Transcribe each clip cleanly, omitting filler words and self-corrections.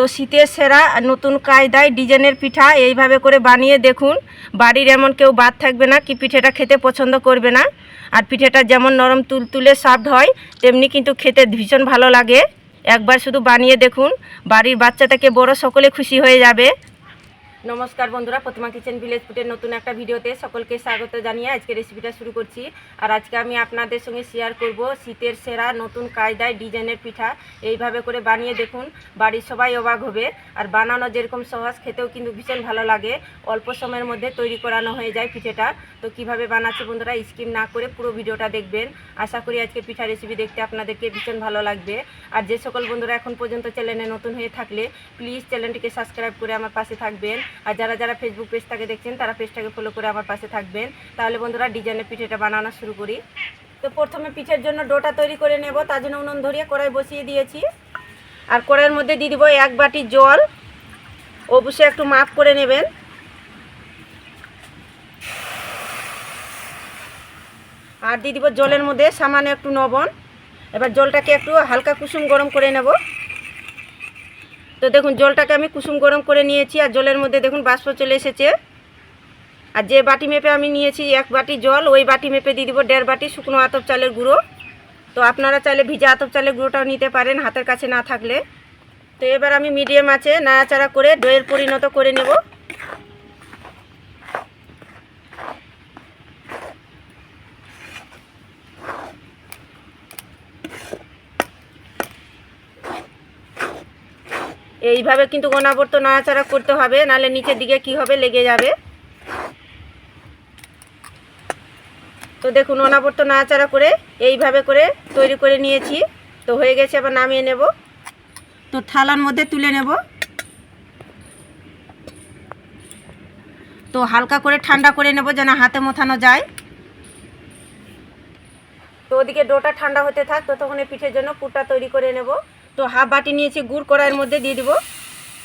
তো শীতের সেরা নতুন কায়দায় ডিজাইনের পিঠা এইভাবে করে বানিয়ে দেখুন। বাড়ির এমন কেউ বাদ থাকবে না কি পিঠেটা খেতে পছন্দ করবে না। আর পিঠেটা যেমন নরম তুলতুলে সফট হয়, তেমনি কিন্তু খেতে ভীষণ ভালো লাগে। একবার শুধু বানিয়ে দেখুন, বাড়ির বাচ্চা থেকে বড় সকলে খুশি হয়ে যাবে। নমস্কার বন্ধুরা, প্রতিমা কিচেন ভিলেজ ফুডের নতুন একটা ভিডিওতে সকলকে স্বাগত জানিয়ে আজকে রেসিপিটা শুরু করছি। আর আজকে আমি আপনাদের সঙ্গে শেয়ার করব শীতের সেরা নতুন কায়দায় ডিজাইনের পিঠা। এইভাবে করে বানিয়ে দেখুন, বাড়ির সবাই অবাক হবে। আর বানানো যেরকম সহজ, খেতেও কিন্তু ভীষণ ভালো লাগে। অল্প সময়ের মধ্যে তৈরি করানো হয়ে যায় পিঠেটা। তো কিভাবে বানাচ্ছি বন্ধুরা, স্কিপ না করে পুরো ভিডিওটা দেখবেন। আশা করি আজকে পিঠা রেসিপি দেখতে আপনাদেরকে ভীষণ ভালো লাগবে। আর যে সকল বন্ধুরা এখন পর্যন্ত চ্যানেলে নতুন হয়ে থাকলে প্লিজ চ্যানেলটিকে সাবস্ক্রাইব করে আমার পাশে থাকবেন। আর যারা যারা ফেসবুক পেজটাকে দেখছেন তারা পেজটাকে ফলো করে আমার পাশে থাকবেন। তাহলে বন্ধুরা ডিজাইনের পিঠেটা বানানো শুরু করি। তো প্রথমে পিঠের জন্য ডোটা তৈরি করে নেব। তার জন্য উনুন ধরিয়ে কড়াই বসিয়ে দিয়েছি। আর কড়াইয়ের মধ্যে দিয়ে দিব 1 বাটি জল। অবশ্যই একটু মাপ করে নেবেন। আর দিয়ে দিব জলের মধ্যে সামান্য একটু লবণ। এবার জলটাকে একটু হালকা কুসুম গরম করে নেব। তো দেখুন জলটাকে আমি কুসুম গরম করে নিয়েছি। আর জলের মধ্যে দেখুন বাষ্প চলে এসেছে। আর যে বাটি মেপে আমি নিয়েছি 1 বাটি জল, ওই বাটি মেপে দিয়ে দিব 1.5 বাটি শুকনো আতপ চালের গুঁড়ো। তো আপনারা চাইলে ভিজা আতপ চালের গুঁড়োটাও নিতে পারেন হাতের কাছে না থাকলে। তো এবার আমি মিডিয়াম আঁচে নাড়াচাড়া করে দইয়ের পরিণত করে নেব। এইভাবে কিন্তু অনবরত নাড়াচাড়া করতে হবে, নাহলে নিচের দিকে কি হবে, লেগে যাবে। তো দেখুন অনবরত নাড়াচাড়া করে এইভাবে করে তৈরি করে নিয়েছি। তো হয়ে গেছে, এবার নামিয়ে নেব। তো থালার মধ্যে তুলে নেব। তো হালকা করে ঠান্ডা করে নেব যেন হাতে মোথানো যায়। তো ওদিকে ডোটা ঠান্ডা হতে থাক, ততক্ষণ পিঠের জন্য পুরটা তৈরি করে নেব। তো হাফ বাটি নিয়েছি গুড়, কড়াইয়ের মধ্যে দিয়ে দিব।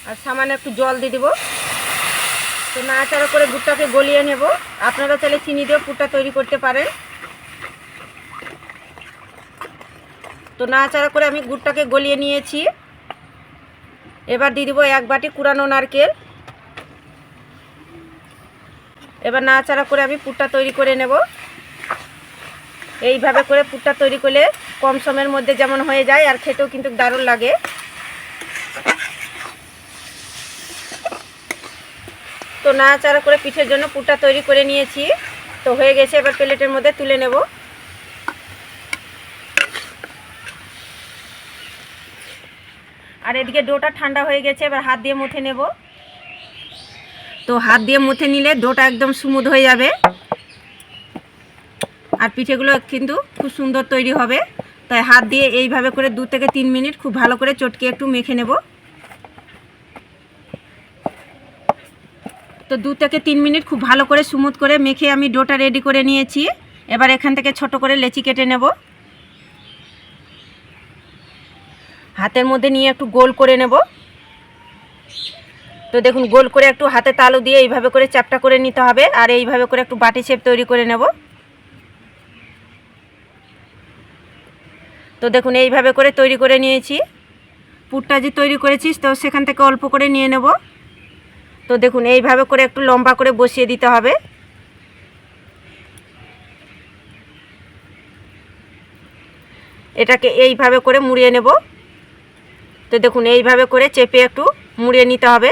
আর সামান্য একটু জল দিয়ে দিব। তো নাড়াচাড়া করে গুড়টাকে গলিয়ে নেব। আপনারা চাইলে চিনি দিয়েও পুরটা তৈরি করতে পারেন। তো নাড়াচাড়া করে আমি গুড়টাকে গলিয়ে নিয়েছি। এবার দিয়ে দিব 1 বাটি কুড়ানো নারকেল। এবার নাড়াচাড়া করে আমি পুরটা তৈরি করে নেব। এইভাবে করে পুরটা তৈরি করলে কম সময়ের মধ্যে যেমন হয়ে যায়, আর খেতেও কিন্তু দারুণ লাগে। তো নাড়াচাড়া করে পিঠের জন্য পুরটা তৈরি করে নিয়েছি। তো হয়ে গেছে, এবার প্লেটের মধ্যে তুলে নেব। আর এদিকে ডোটা ঠান্ডা হয়ে গেছে, এবার হাত দিয়ে মুথে নেব। তো হাত দিয়ে মুথে নিলে ডোটা একদম স্মুথ হয়ে যাবে। আর পিঠেগুলো কিন্তু খুব সুন্দর তৈরি হবে। তাই হাত দিয়ে এইভাবে করে 2 থেকে 3 মিনিট খুব ভালো করে চটকে একটু মেখে নেব। তো 2 থেকে 3 মিনিট খুব ভালো করে স্মুথ করে মেখে আমি ডোটা রেডি করে নিয়েছি। এবার এখান থেকে ছোট করে লেচি কেটে নেব। হাতের মধ্যে নিয়ে একটু গোল করে নেব। তো দেখুন গোল করে একটু হাতে তালু দিয়ে এইভাবে করে চ্যাপটা করে নিতে হবে। আর এইভাবে করে একটু বাটি শেপ তৈরি করে নেব। তো দেখুন এইভাবে করে তৈরি করে নিয়েছি। পুরটা যে তৈরি করেছি তো সেখান থেকে অল্প করে নিয়ে নেব। তো দেখুন এইভাবে করে একটু লম্বা করে বসিয়ে দিতে হবে। এটাকে এইভাবে করে মুড়িয়ে নেব। তো দেখুন এইভাবে করে চেপে একটু মুড়িয়ে নিতে হবে।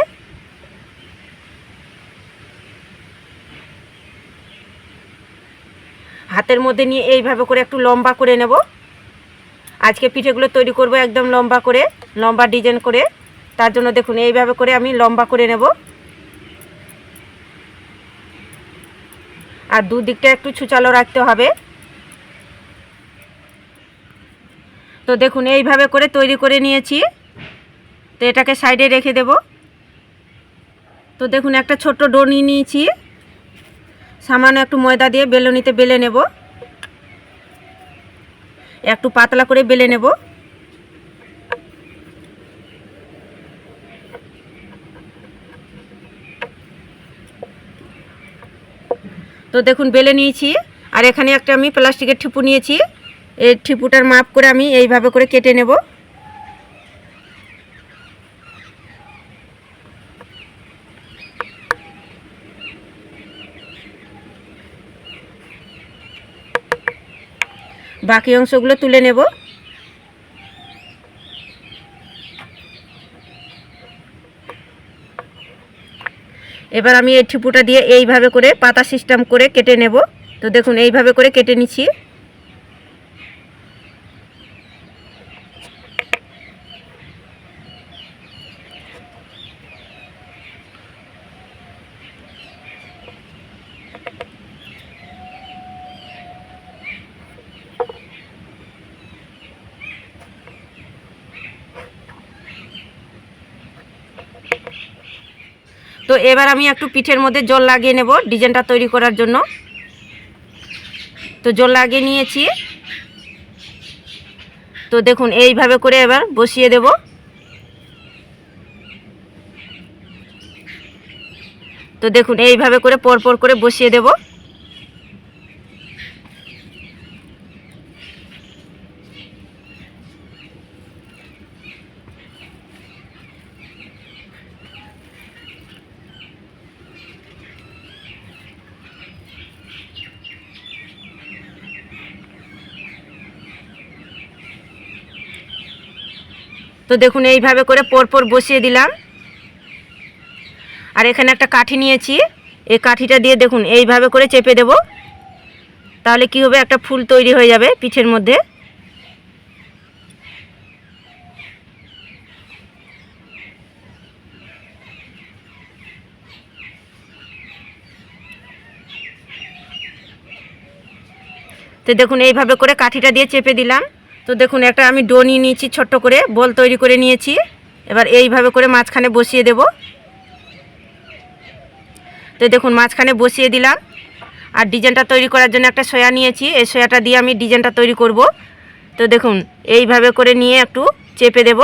হাতের মধ্যে নিয়ে এইভাবে করে একটু লম্বা করে নেব। আজকে পিঠেগুলো তৈরি করব একদম লম্বা করে, লম্বা ডিজাইন করে। তার জন্য দেখুন এইভাবে করে আমি লম্বা করে নেব। আর দুদিকটা একটু ছুচালো রাখতে হবে। তো দেখুন এইভাবে করে তৈরি করে নিয়েছি। তো এটাকে সাইডে রেখে দেব। তো দেখুন একটা ছোট্ট ডো নিয়ে নিয়েছি। সামান্য একটু ময়দা দিয়ে বেলনিতে বেলে নেব। একটু পাতলা করে বেলে নেব। তো দেখুন বেলে নিয়েছি। আর এখানে একটা আমি প্লাস্টিকের ঠিপু নিয়েছি। এই ঠিপুটার মাপ করে আমি এইভাবে করে কেটে নেব। বাকি অংশগুলো তুলে নেব। এবার আমি এই ঠিপুটা দিয়ে এইভাবে করে পাতা সিস্টেম করে কেটে নেব। তো দেখুন এইভাবে করে কেটে নিচ্ছি। তো এবার আমি একটু পিঠের মধ্যে জল লাগিয়ে নেব ডিজাইনটা তৈরি করার জন্য। তো জল লাগিয়ে নিয়েছি। তো দেখুন এইভাবে করে এবার বসিয়ে দেব। তো দেখুন এইভাবে করে পরপর করে বসিয়ে দেব। তো দেখুন এইভাবে করে পরপর বসিয়ে দিলাম। আর এখানে একটা কাঠি নিয়েছি, এই কাঠিটা দিয়ে দেখুন এইভাবে করে চেপে দেব। তাহলে কি হবে, একটা ফুল তৈরি হয়ে যাবে পিঠের মধ্যে। তো দেখুন এইভাবে করে কাঠিটা দিয়ে চেপে দিলাম। তো দেখুন একটা আমি ডো নিয়ে নিয়েছি, ছোট্ট করে বল তৈরি করে নিয়েছি। এবার এইভাবে করে মাঝখানে বসিয়ে দেব। তো দেখুন মাঝখানে বসিয়ে দিলাম। আর ডিজাইনটা তৈরি করার জন্য একটা সয়া নিয়েছি, এই সয়াটা দিয়ে আমি ডিজাইনটা তৈরি করব। তো দেখুন এইভাবে করে নিয়ে একটু চেপে দেব।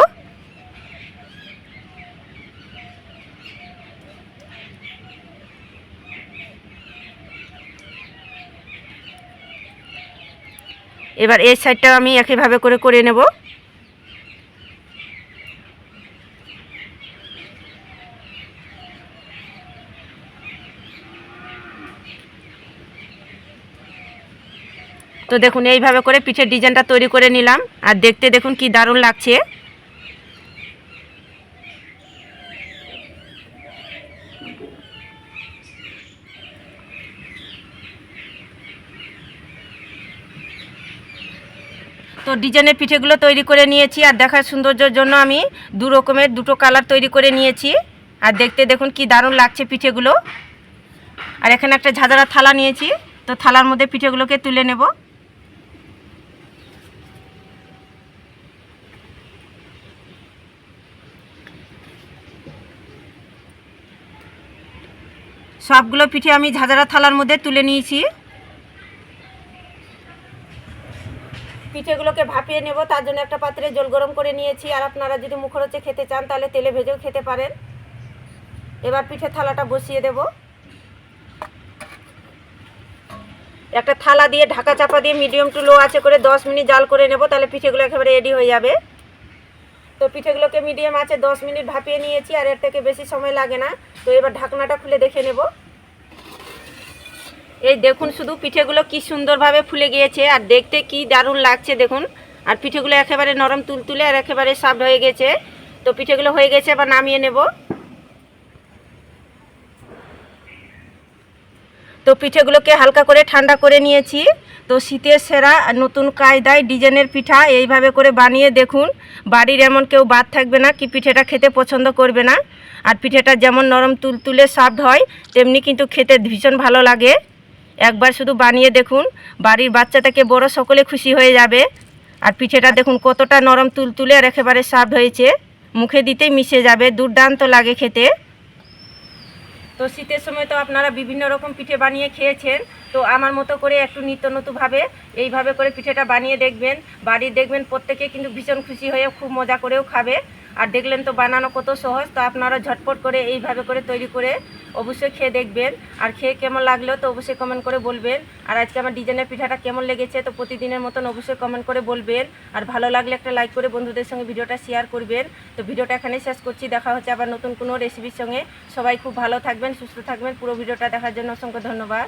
এবার এই সাইডটা আমি একইভাবে করে নেব। তো দেখুন এইভাবে করে পিঠের ডিজাইনটা তৈরি করে নিলাম। আর দেখতে দেখুন কি দারুণ লাগছে। তো ডিজাইনের পিঠেগুলো তৈরি করে নিয়েছি। আর দেখার সৌন্দর্যের জন্য আমি দু রকমের দুটো কালার তৈরি করে নিয়েছি। আর দেখতে দেখুন কি দারুণ লাগছে পিঠেগুলো। আর এখানে একটা ঝাঁঝরা থালা নিয়েছি, তো থালার মধ্যে পিঠেগুলোকে তুলে নেব। সবগুলো পিঠে আমি ঝাঁঝরা থালার মধ্যে তুলে নিয়েছি। পিঠেগুলোকে ভাপিয়ে নেব, তার জন্য একটা পাত্রে জল গরম করে নিয়েছি। আর আপনারা যদি মুখরোচে খেতে চান তাহলে তেলে ভেজেও খেতে পারেন। এবার পিঠে থালাটা বসিয়ে দেব। একটা থালা দিয়ে ঢাকা চাপা দিয়ে মিডিয়াম টু লো আঁচে করে 10 মিনিট জাল করে নেব, তাহলে পিঠেগুলো একেবারে রেডি হয়ে যাবে। তো পিঠেগুলোকে মিডিয়াম আঁচে 10 মিনিট ভাপিয়ে নিয়েছি, আর এর থেকে বেশি সময় লাগে না। তো এবার ঢাকনাটা খুলে দেখে নেব। এই দেখুন শুধু পিঠেগুলো কি সুন্দরভাবে ফুলে গিয়েছে, আর দেখতে কি দারুণ লাগছে দেখুন। আর পিঠেগুলো একেবারে নরম তুলতুলে আর একেবারে সফট হয়ে গেছে। তো পিঠেগুলো হয়ে গেছে, এবার নামিয়ে নেব। তো পিঠেগুলোকে হালকা করে ঠান্ডা করে নিয়েছি। তো শীতের সেরা নতুন কায়দায় ডিজাইনের পিঠা এইভাবে করে বানিয়ে দেখুন। বাড়ির এমন কেউ বাদ থাকবে না কি পিঠেটা খেতে পছন্দ করবে না। আর পিঠেটা যেমন নরম তুলতুলে সফট হয়, তেমনি কিন্তু খেতে ভীষণ ভালো লাগে। একবার শুধু বানিয়ে দেখুন, বাড়ির বাচ্চা থেকে বড় সকলে খুশি হয়ে যাবে। আর পিঠেটা দেখুন কতটা নরম তুলতুলে আর একেবারে সফট হয়েছে, মুখে দিতেই মিশে যাবে, দুর্দান্ত লাগে খেতে। তো শীতের সময় তো আপনারা বিভিন্ন রকম পিঠে বানিয়ে খেয়েছেন। তো আমার মতো করে একটু নিত্য নতুনভাবে এইভাবে করে পিঠেটা বানিয়ে দেখবেন। বাড়ির দেখবেন প্রত্যেকে কিন্তু ভীষণ খুশি হয়ে খুব মজা করেও খাবে। আর দেখলেন তো বানানো কত সহজ। তো আপনারা ঝটপট করে এইভাবে করে তৈরি করে অবশ্যই খেয়ে দেখবেন। আর খেয়ে কেমন লাগলো তো অবশ্যই কমেন্ট করে বলবেন। আর আজকে আমার ডিজাইনের পিঠাটা কেমন লেগেছে তো প্রতিদিনের মতন অবশ্যই কমেন্ট করে বলবেন। আর ভালো লাগলে একটা লাইক করে বন্ধুদের সঙ্গে ভিডিওটা শেয়ার করবেন। তো ভিডিওটা এখানে শেষ করছি, দেখা হচ্ছে আবার নতুন কোনো রেসিপির সঙ্গে। সবাই খুব ভালো থাকবেন, সুস্থ থাকবেন। পুরো ভিডিওটা দেখার জন্য অসংখ্য ধন্যবাদ।